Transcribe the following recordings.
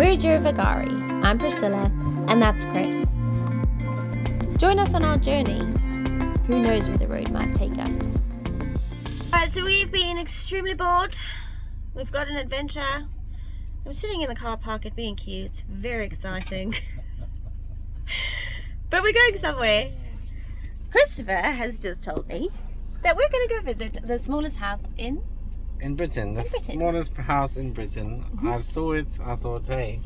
We're Girovagari. I'm Priscilla, and that's Chris. Join us on our journey. Who knows where the road might take us? Alright, so we've been extremely bored. We've got an adventure. I'm sitting in the car park at B&Q. It's very exciting. But we're going somewhere. Christopher has just told me that we're going to go visit the smallest house in Britain. The smallest house in Britain. I saw it, I thought, hey,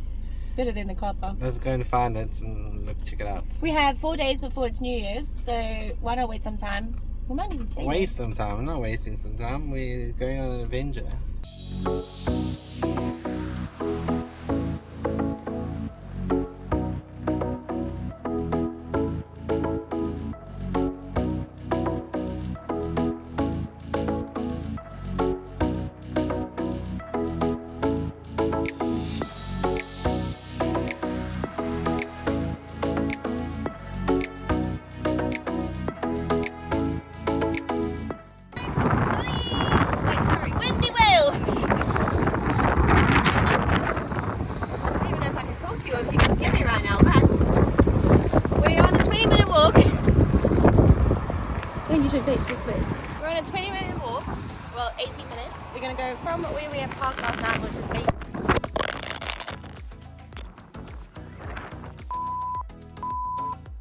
it's better than the car park. Let's go and find it and look, check it out. We have 4 days before it's New Year's, so why not wait some time? We might even stay Waste some time. We're not wasting some time. We're going on an adventure. This way. We're on a 20-minute walk, well 18 minutes. We're going to go from where we had parked last night, which is me.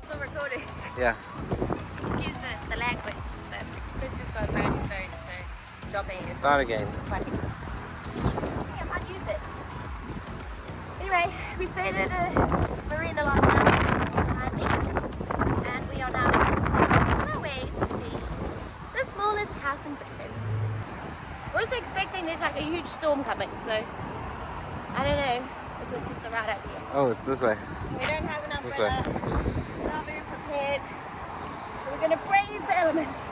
Still recording. Yeah. Excuse the language, but Chris just got a brand new phone, so dropping it. Start again. I think I might use it. Anyway, we stayed at a marina last night behind me, and we are now on our way to see the smallest house in Britain. We're also expecting there's like a huge storm coming, so I don't know if this is the right idea. Oh, it's this way. We don't have an umbrella. We're not very prepared. We're gonna brave the elements.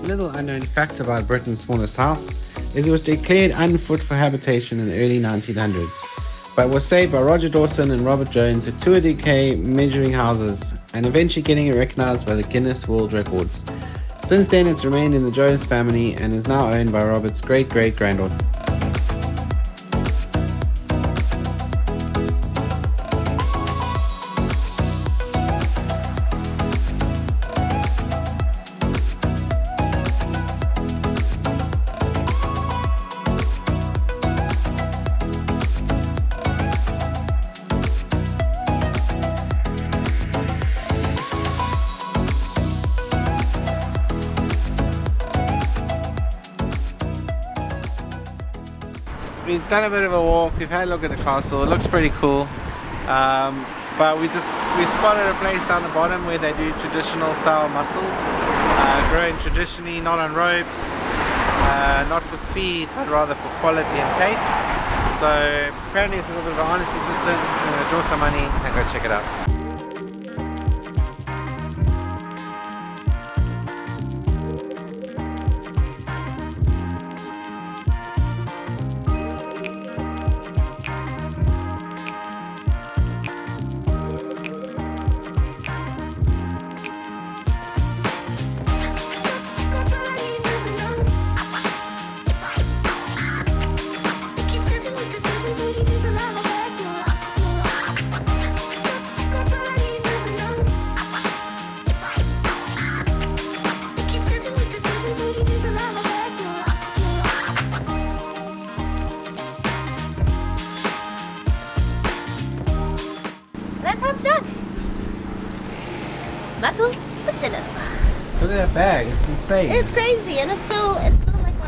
Little unknown fact about Britain's smallest house is it was declared unfit for habitation in the early 1900s, but was saved by Roger Dawson and Robert Jones, who toured the UK measuring houses and eventually getting it recognized by the Guinness World Records. Since then, it's remained in the Jones family and is now owned by Robert's great-great-granddaughter. We've done a bit of a walk, we've had a look at the castle, it looks pretty cool, but we spotted a place down the bottom where they do traditional style mussels, grown traditionally, not on ropes, not for speed but rather for quality and taste. So apparently it's a little bit of an honesty system. I'm going to draw some money and go check it out. That's how it's done. Mussels for dinner. Look at that bag, it's insane. It's crazy, and it's still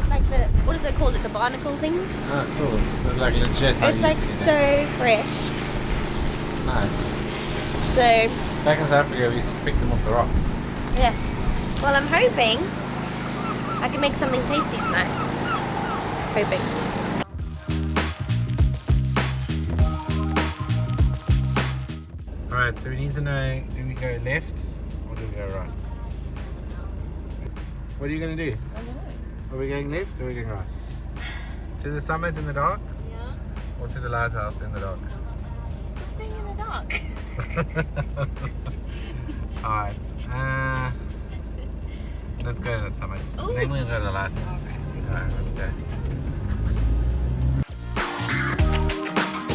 like the what do they call it? The barnacle things. Oh, cool. So it's like legit. It's like so fresh. Nice. So back in South Africa, we used to pick them off the rocks. yeah. Well, I'm hoping I can make something tasty tonight. Hoping. Alright, so we need to know, do we go left or do we go right? What are you going to do? I don't know. Are we going left or are we going right? To the summit in the dark? Yeah. Or to the lighthouse in the dark? Stop seeing in the dark. Alright, let's go to the summit. Ooh. And then we'll go to the lighthouse. Alright, let's go.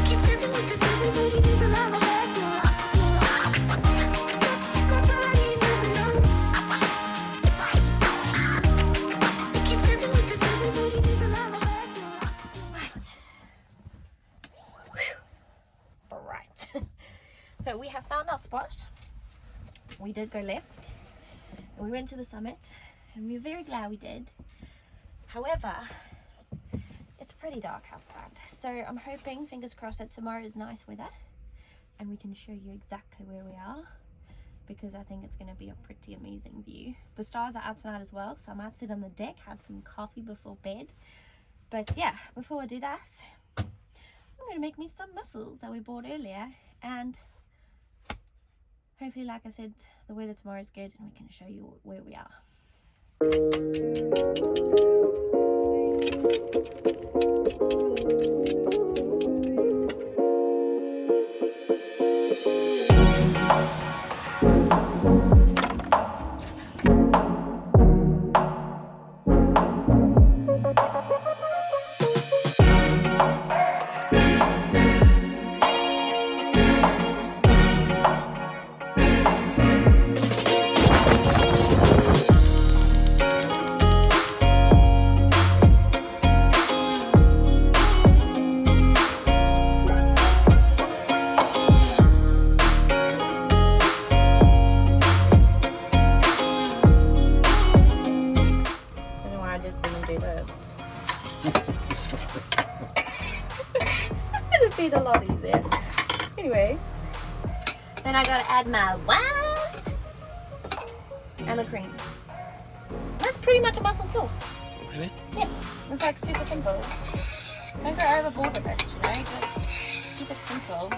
Keep dancing with the devil, baby, there's a lot of back, my body moving on. Keep dancing with the devil, baby, there's a lot of back, Right. Alright. So we have found our spot. We did go left. And we went to the summit. And we were very glad we did. However, it's pretty dark outside. So I'm hoping, fingers crossed, that tomorrow is nice weather. And we can show you exactly where we are. Because I think it's going to be a pretty amazing view. The stars are out tonight as well. So I might sit on the deck, have some coffee before bed. But yeah, before I do that, I'm going to make me some mussels that we bought earlier. And hopefully, like I said, the weather tomorrow is good and we can show you where we are. It'd be a lot easier. Anyway, then I gotta add my wine and the cream. That's pretty much a mussel sauce. Really? Yeah, it's like super simple. Don't go overboard with it, you know, just keep it simple.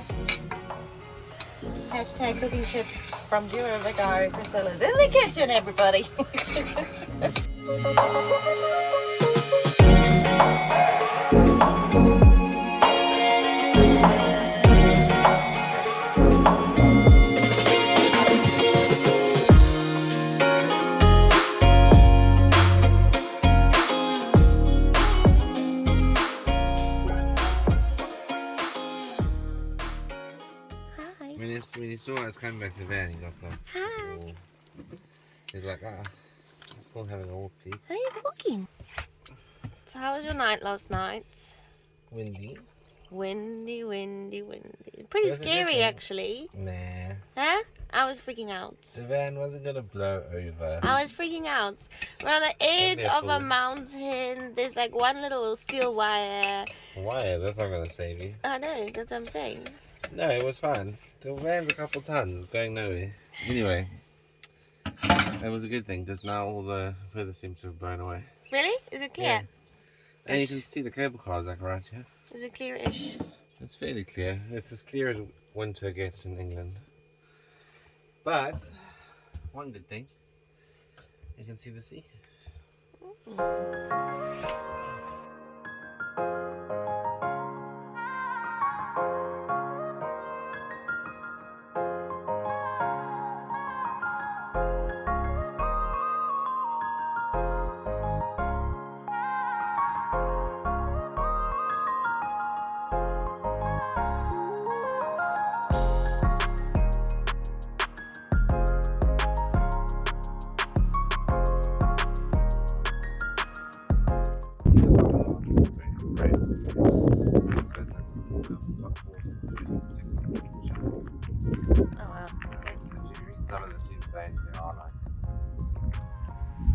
Hashtag cooking tips from Jura Vigari Priscilla's in the kitchen, everybody. When he saw us coming back to the van, he got the. Hi. He's like, I'm still having a walk, please. How are you walking? So how was your night last night? Windy. Windy, windy, windy. Pretty Was it scary, okay? actually. Nah. Huh? I was freaking out. The van wasn't gonna blow over. I was freaking out. We're on the edge of a fool. mountain. There's like one little steel wire. Why? That's not gonna save you. I know, that's what I'm saying. No, it was fine. The van's a couple tons, going nowhere. Anyway, it was a good thing because now all the feathers seem to have blown away. Really? Is it clear? Yeah. And you can see the cable cars like right here. Is it clear-ish? It's fairly clear. It's as clear as winter gets in England. But one good thing, you can see the sea. Oh wow. Okay. If you read some of the tombstones, they are like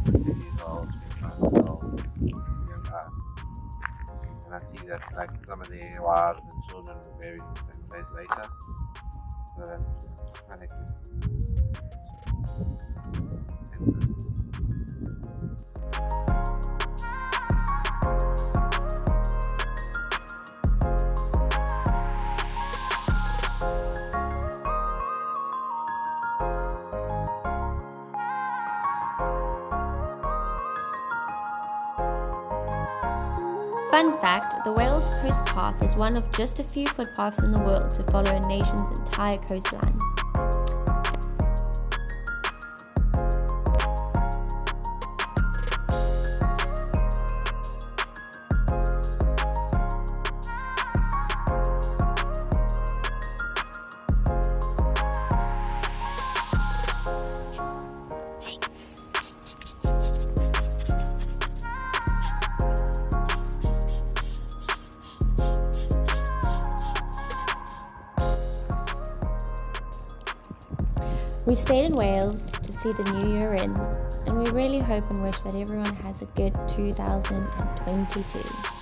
50 years old, 25 years old, young us. And I see that like some of their wives and children were buried in the same place later. So that's connected. Census. Fun fact, the Wales Coast Path is one of just a few footpaths in the world to follow a nation's entire coastline. We stayed in Wales to see the new year in, and we really hope and wish that everyone has a good 2022.